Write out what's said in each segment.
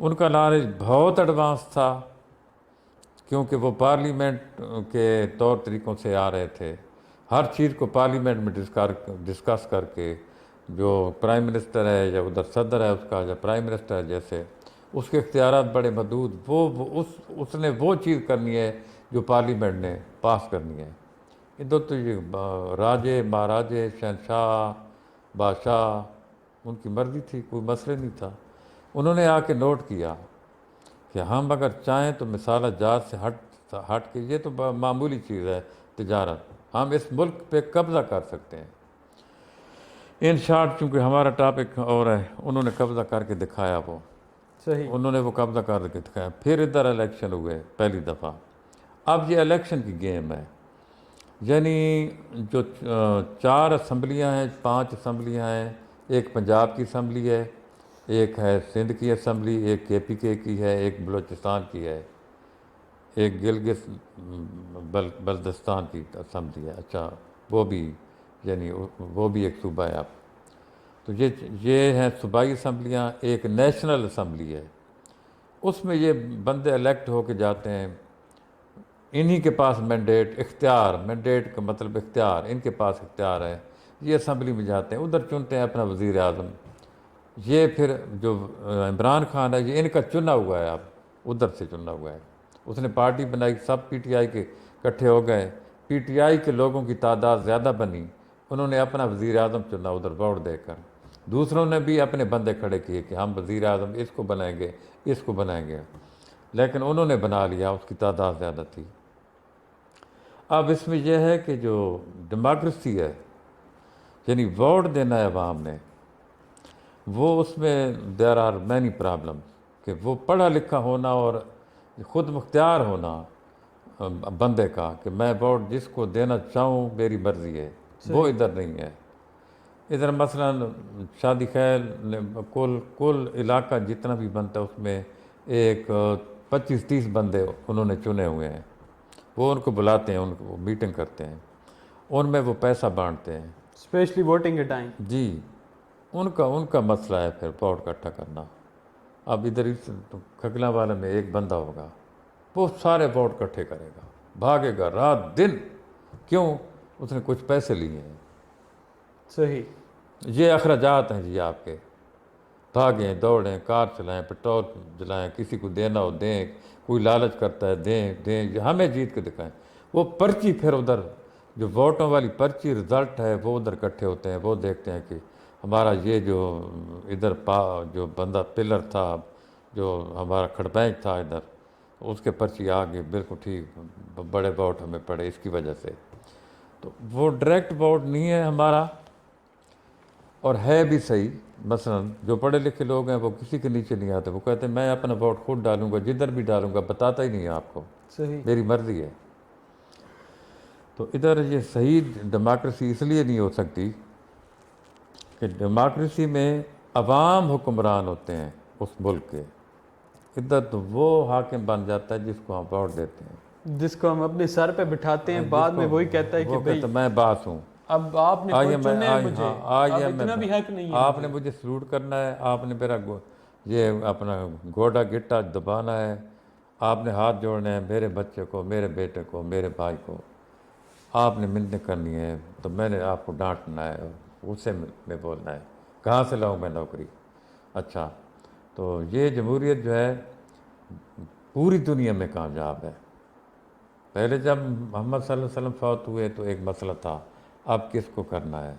ان کا نالج بہت ایڈوانس تھا، کیونکہ وہ پارلیمنٹ کے طور طریقوں سے آ رہے تھے، ہر چیز کو پارلیمنٹ میں ڈسکس کر کے، جو پرائم منسٹر ہے یا ادھر صدر ہے اس کا یا پرائم منسٹر ہے جیسے، اس کے اختیارات بڑے محدود، اس نے وہ چیز کرنی ہے جو پارلیمنٹ نے پاس کرنی ہے۔ ادھر تو یہ راجے مہاراجے شہنشاہ بادشاہ ان کی مرضی تھی، کوئی مسئلہ نہیں تھا۔ انہوں نے آ کے نوٹ کیا کہ ہم اگر چاہیں تو مثالہ جات سے ہٹ کے، یہ تو معمولی چیز ہے تجارت، ہم اس ملک پہ قبضہ کر سکتے ہیں۔ ان شارٹ چونکہ ہمارا ٹاپک اور ہے، انہوں نے قبضہ کر کے دکھایا، صحیح، انہوں نے وہ قبضہ کر کے دکھایا۔ پھر ادھر الیکشن ہوئے پہلی دفعہ۔ اب یہ الیکشن کی گیم ہے، یعنی جو 4 اسمبلیاں ہیں، 5 اسمبلیاں ہیں، ایک پنجاب کی اسمبلی ہے، ایک ہے سندھ کی اسمبلی، ایک KPK کی ہے، ایک بلوچستان کی ہے، ایک گلگت بلتستان کی اسمبلی ہے۔ اچھا، وہ بھی یعنی وہ بھی ایک صوبہ ہے اب۔ تو یہ ہیں صوبائی اسمبلیاں۔ ایک نیشنل اسمبلی ہے، اس میں یہ بندے الیکٹ ہو کے جاتے ہیں، انہی کے پاس مینڈیٹ، اختیار، مینڈیٹ کا مطلب اختیار، ان کے پاس اختیار ہے، یہ اسمبلی میں جاتے ہیں، ادھر چنتے ہیں اپنا وزیر اعظم۔ یہ پھر جو عمران خان ہے، یہ ان کا چنا ہوا ہے، اب ادھر سے چنا ہوا ہے۔ اس نے پارٹی بنائی، سب PTI کے اکٹھے ہو گئے، PTI کے لوگوں کی تعداد زیادہ بنی، انہوں نے اپنا وزیر اعظم چنا ادھر ووٹ دے کر۔ دوسروں نے بھی اپنے بندے کھڑے کیے کہ ہم وزیر اعظم اس کو بنائیں گے، اس کو بنائیں گے، لیکن انہوں نے بنا لیا، اس کی تعداد زیادہ تھی۔ اب اس میں یہ ہے کہ جو ڈیموکریسی ہے، یعنی ووٹ دینا ہے عوام نے، وہ اس میں دیر آر مینی پرابلم، کہ وہ پڑھا لکھا ہونا اور خود مختار ہونا بندے کا، کہ میں ووٹ جس کو دینا چاہوں میری مرضی ہے، وہ ادھر نہیں ہے۔ ادھر مثلا شادی خیل کل علاقہ جتنا بھی بنتا ہے اس میں ایک 25-30 بندے انہوں نے چنے ہوئے ہیں، وہ ان کو بلاتے ہیں، ان کو میٹنگ کرتے ہیں، ان میں وہ پیسہ بانٹتے ہیں۔ اسپیشلی ووٹنگ کے ٹائم۔ جی، ان کا مسئلہ ہے پھر ووٹ اکٹھا کرنا۔ اب ادھر اس کھگلا والے میں ایک بندہ ہوگا، وہ سارے ووٹ اکٹھے کرے گا، بھاگے گا رات دن، کیوں؟ اس نے کچھ پیسے لیے ہیں۔ صحیح، یہ اخراجات ہیں جی آپ کے، بھاگیں دوڑیں، کار چلائیں، پیٹرول جلائیں، کسی کو دینا ہو دیں، کوئی لالچ کرتا ہے دیں، ہمیں جیت کے دکھائیں۔ وہ پرچی پھر ادھر جو ووٹوں والی پرچی رزلٹ ہے، وہ ادھر اکٹھے ہوتے ہیں، وہ دیکھتے ہیں کہ ہمارا یہ جو ادھر جو بندہ پلر تھا، جو ہمارا کھڑبینچ تھا ادھر، اس کے پرچی آ گئی بالکل ٹھیک، بڑے ووٹ ہمیں پڑے اس کی وجہ سے۔ تو وہ ڈائریکٹ ووٹ نہیں ہے ہمارا، اور ہے بھی صحیح۔ مثلا جو پڑھے لکھے لوگ ہیں وہ کسی کے نیچے نہیں آتے، وہ کہتے ہیں میں اپنا ووٹ خود ڈالوں گا، جدھر بھی ڈالوں گا، بتاتا ہی نہیں ہے آپ کو، صحیح، میری مرضی ہے۔ تو ادھر یہ صحیح ڈیموکریسی اس لیے نہیں ہو سکتی کہ ڈیموکریسی میں عوام حکمران ہوتے ہیں اس ملک کے، ادھر تو وہ حاکم بن جاتا ہے جس کو ہم ووٹ دیتے ہیں، جس کو ہم اپنے سر پہ بٹھاتے ہیں، بعد میں وہی کہتا ہے کہ وہ بھائی کہتا ہے میں باس ہوں، اب آپ نے خود چنے مجھے، اب اتنا بھی حق نہیں ہے آپ نے مجھے سلوٹ کرنا ہے، آپ نے میرا یہ اپنا گوڈا گٹا دبانا ہے، آپ نے ہاتھ جوڑنے ہیں میرے بچے کو، میرے بیٹے کو، میرے بھائی کو، آپ نے منتیں کرنی ہے، تو میں نے آپ کو ڈانٹنا ہے، اسے میں بولنا ہے، کہاں سے لاؤں میں نوکری؟ اچھا، تو یہ جمہوریت جو ہے پوری دنیا میں کامیاب ہے۔ پہلے جب محمد صلی اللہ علیہ وسلم فوت ہوئے تو ایک مسئلہ تھا، اب کس کو کرنا ہے،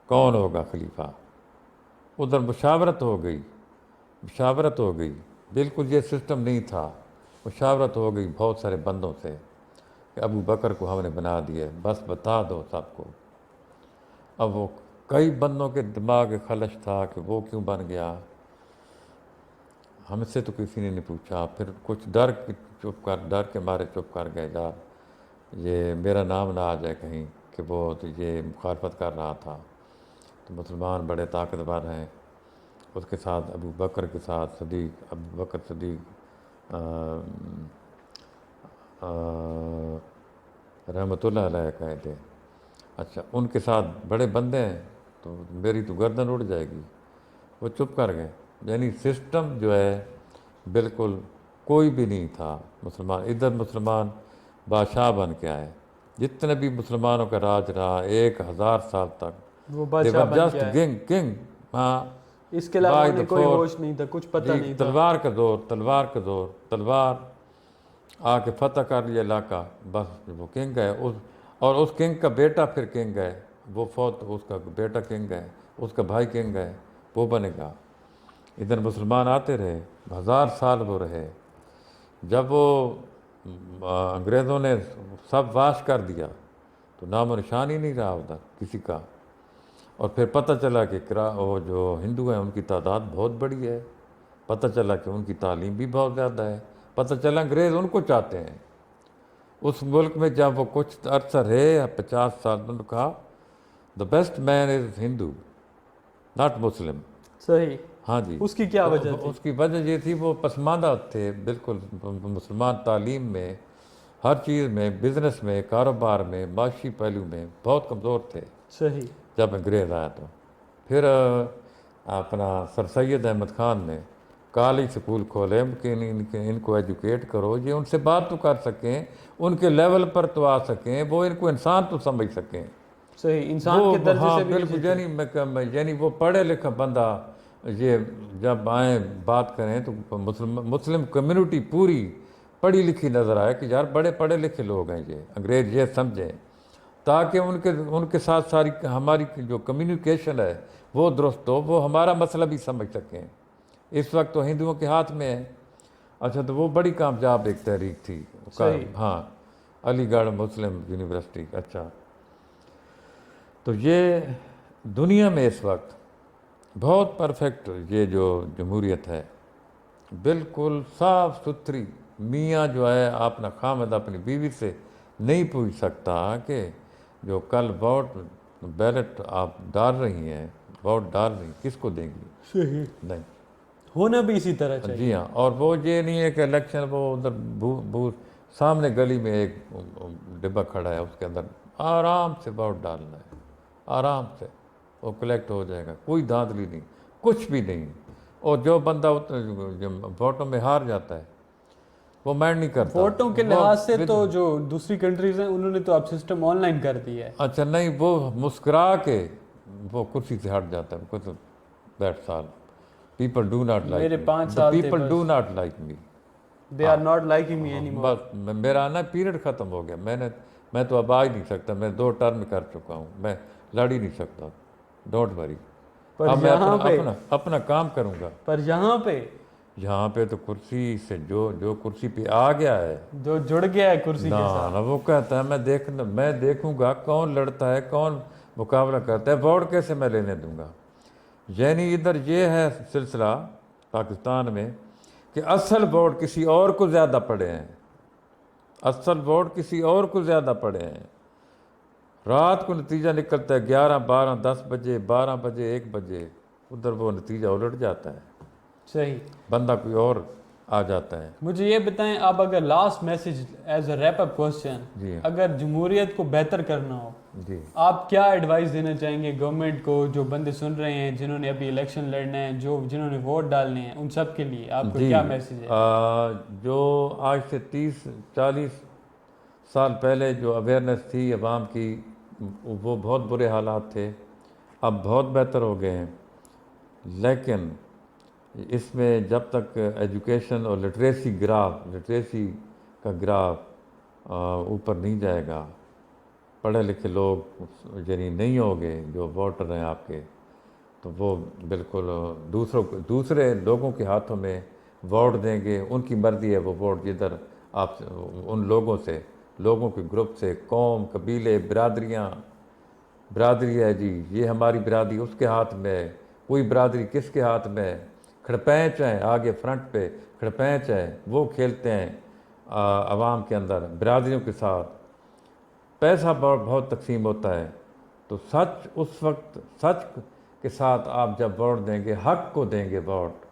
کون ہوگا خلیفہ؟ ادھر مشاورت ہو گئی، بالکل یہ سسٹم نہیں تھا، مشاورت ہو گئی بہت سارے بندوں سے کہ ابو بکر کو ہم نے بنا دیا، بس بتا دو سب کو۔ اب وہ کئی بندوں کے دماغ میں خلش تھا کہ وہ کیوں بن گیا، ہم سے تو کسی نے نہیں پوچھا، پھر کچھ ڈر کے مارے چپ کر گئے، یار یہ میرا نام نہ آ جائے کہیں کہ وہ تو یہ مخالفت کر رہا تھا۔ تو مسلمان بڑے طاقتور ہیں، اس کے ساتھ ابو بکر کے ساتھ ابو بکر صدیق رحمۃ اللہ علیہ کہے تھے، اچھا ان کے ساتھ بڑے بندے ہیں تو میری تو گردن اڑ جائے گی، وہ چپ کر گئے۔ یعنی سسٹم جو ہے بالکل کوئی بھی نہیں تھا مسلمان. ادھر مسلمان بادشاہ بن کے آئے. جتنے بھی مسلمانوں کا راج رہا 1000 سال تک وہ بادشاہ بن جسٹ کے آئے. کنگ. ہاں اس کے علاوہ بائی انہیں دا کوئی فورس. ہوش نہیں تھا, کچھ پتہ جی نہیں تھا. تلوار کا دور, تلوار کا دور, تلوار آ کے فتح کر لیا علاقہ, بس وہ کنگ ہے. اور اس کنگ کا بیٹا پھر کنگ ہے, وہ فوت, اس کا بیٹا کنگ ہے, اس کا بھائی کنگ ہے, وہ بنے گا. ادھر مسلمان آتے رہے, 1000 سال وہ رہے. جب وہ انگریزوں نے سب واش کر دیا تو نام و نشان ہی نہیں رہا ادھر کسی کا. اور پھر پتہ چلا کہ وہ جو ہندو ہیں ان کی تعداد بہت بڑی ہے, پتہ چلا کہ ان کی تعلیم بھی بہت زیادہ ہے, پتہ چلا انگریز ان کو چاہتے ہیں اس ملک میں. جب وہ کچھ عرصہ رہے 50 سال, انہوں نے کہا the best main is Hindu not Muslim. صحیح. ہاں جی. اس کی کیا وجہ تھی؟ اس کی وجہ یہ تھی وہ پسماندہ تھے بالکل. مسلمان تعلیم میں, ہر چیز میں, بزنس میں, کاروبار میں, معاشی پہلو میں بہت کمزور تھے. صحیح. جب انگریز آیا تو پھر اپنا سر سید احمد خان نے کالج سکول کھولے کہ ان کو ایجوکیٹ کرو, یہ ان سے بات تو کر سکیں, ان کے لیول پر تو آ سکیں, وہ ان کو انسان تو سمجھ سکیں. صحیح. انسان کے درجے ہاں سے بھی بالکل. یعنی وہ پڑھے لکھا بندہ یہ جب آئیں بات کریں تو مسلم کمیونٹی پوری پڑھی لکھی نظر آئے کہ یار بڑے پڑھے لکھے لوگ ہیں یہ, انگریز یہ سمجھیں, تاکہ ان کے ساتھ ساری ہماری جو کمیونیکیشن ہے وہ درست ہو, وہ ہمارا مسئلہ بھی سمجھ سکیں. اس وقت تو ہندوؤں کے ہاتھ میں ہے. اچھا تو وہ بڑی کامیاب ایک تحریک تھی. ہاں علی گڑھ مسلم یونیورسٹی. اچھا تو یہ دنیا میں اس وقت بہت پرفیکٹ یہ جو جمہوریت ہے, بالکل صاف ستھری. میاں جو ہے اپنا خامد اپنی بیوی سے نہیں پوچھ سکتا کہ جو کل ووٹ بیلٹ آپ ڈال رہی ہیں, ووٹ ڈال رہی ہیں, کس کو دیں گی. صحیح. نہیں, ہونا بھی اسی طرح چاہیے. جی ہاں. اور وہ یہ نہیں ہے کہ الیکشن وہ ادھر سامنے گلی میں ایک ڈبہ کھڑا ہے, اس کے اندر آرام سے ووٹ ڈالنا ہے, آرام سے وہ کلیکٹ ہو جائے گا, کوئی دھاندلی نہیں, کچھ بھی نہیں. اور جو بندہ ووٹوں میں ہار جاتا ہے وہ مائنڈ نہیں کرتا. ووٹوں کے لحاظ سے تو جو دوسری کنٹریز ہیں انہوں نے تو اب سسٹم آن لائن کر دیا ہے. اچھا نہیں, وہ مسکرا کے وہ کرسی سے ہٹ جاتا ہے. That's all. People do not like میرے می. 5 سال تھے people do not like me. They are not liking me any more. بس میرا نا پیریڈ ختم ہو گیا. میں تو اب آ ہی نہیں سکتا. میں 2 ٹرم کر چکا ہوں, میں لڑ ہی نہیں سکتا. Don't worry. اب میں اپنا کام کروں گا. پر یہاں پہ تو کرسی سے جو کرسی پہ آ گیا ہے, جو جڑ گیا ہے کرسی کے ساتھ, نا وہ کہتا ہے میں دیکھوں گا کون لڑتا ہے, کون مقابلہ کرتا ہے, ووٹ کیسے میں لینے دوں گا. یعنی ادھر یہ ہے سلسلہ پاکستان میں کہ اصل ووٹ کسی اور کو زیادہ پڑے ہیں, اصل ووٹ کسی اور کو زیادہ پڑے ہیں. رات کو نتیجہ نکلتا ہے 11, 12, 10 بجے, 12 بجے, 1 بجے, ادھر وہ نتیجہ الٹ جاتا ہے. صحیح. بندہ کوئی اور آ جاتا ہے. مجھے یہ بتائیں آپ, اگر last message as a wrap up question, جی اگر جمہوریت کو بہتر کرنا ہو, جی آپ کیا ایڈوائس دینا چاہیں گے گورنمنٹ کو, جو بندے سن رہے ہیں, جنہوں نے ابھی الیکشن لڑنا ہے, جنہوں نے ووٹ ڈالنے ہیں, ان سب کے لیے آپ کو کیا میسج ہے؟ جو آج سے 30-40 سال پہلے جو اویئرنیس تھی عوام کی, وہ بہت برے حالات تھے. اب بہت بہتر ہو گئے ہیں, لیکن اس میں جب تک ایجوکیشن اور لٹریسی کا گراف اوپر نہیں جائے گا, پڑھے لکھے لوگ یعنی نہیں ہوں گے جو ووٹر ہیں آپ کے, تو وہ بالکل دوسرے لوگوں کے ہاتھوں میں ووٹ دیں گے. ان کی مرضی ہے وہ ووٹ جدھر آپ ان لوگوں کے گروپ سے, قوم, قبیلے, برادری ہے جی, یہ ہماری برادری اس کے ہاتھ میں ہے, کوئی برادری کس کے ہاتھ میں ہے. کھڑپینچ ہیں آگے فرنٹ پہ, کھڑپینچ ہیں, وہ کھیلتے ہیں عوام کے اندر برادریوں کے ساتھ. پیسہ بہت تقسیم ہوتا ہے. تو سچ کے ساتھ آپ جب ووٹ دیں گے, حق کو دیں گے ووٹ,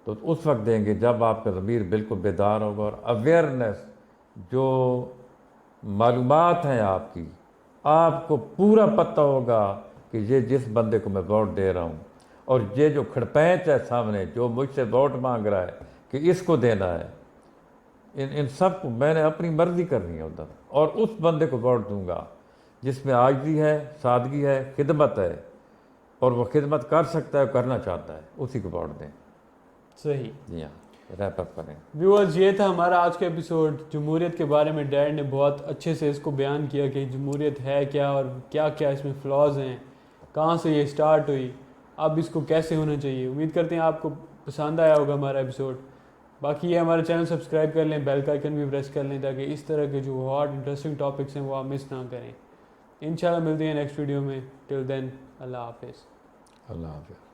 تو اس وقت دیں گے جب آپ کا ضمیر بالکل بیدار ہوگا, اور اویئرنیس جو معلومات ہیں آپ کی, آپ کو پورا پتہ ہوگا کہ یہ جس بندے کو میں ووٹ دے رہا ہوں, اور یہ جو کھڑپینچ ہے سامنے جو مجھ سے ووٹ مانگ رہا ہے, کہ اس کو دینا ہے، ان سب کو میں نے اپنی مرضی کرنی ہے ادھر، اور اس بندے کو ووٹ دوں گا جس میں عاجزی ہے، سادگی ہے، خدمت ہے، اور وہ خدمت کر سکتا ہے، کرنا چاہتا ہے، اسی کو ووٹ دیں۔ صحیح۔ جی ہاں، ریپ اپ کریں۔ ویورز، یہ تھا ہمارا آج کا ایپیسوڈ جمہوریت کے بارے میں۔ ڈیڈ نے بہت اچھے سے اس کو بیان کیا کہ جمہوریت ہے کیا اور کیا کیا اس میں فلاز ہیں، کہاں سے یہ سٹارٹ ہوئی، اب اس کو کیسے ہونا چاہیے۔ امید کرتے ہیں آپ کو پسند آیا ہوگا ہمارا ایپیسوڈ۔ باقی یہ ہمارا چینل سبسکرائب کر لیں، بیل کا آئکن بھی پریس کر لیں تاکہ اس طرح کے جو ہاٹ انٹرسٹنگ ٹاپکس ہیں وہ آپ مس نہ کریں۔ انشاءاللہ ملتے ہیں نیکسٹ ویڈیو میں۔ ٹل دین، اللہ حافظ۔ اللہ حافظ۔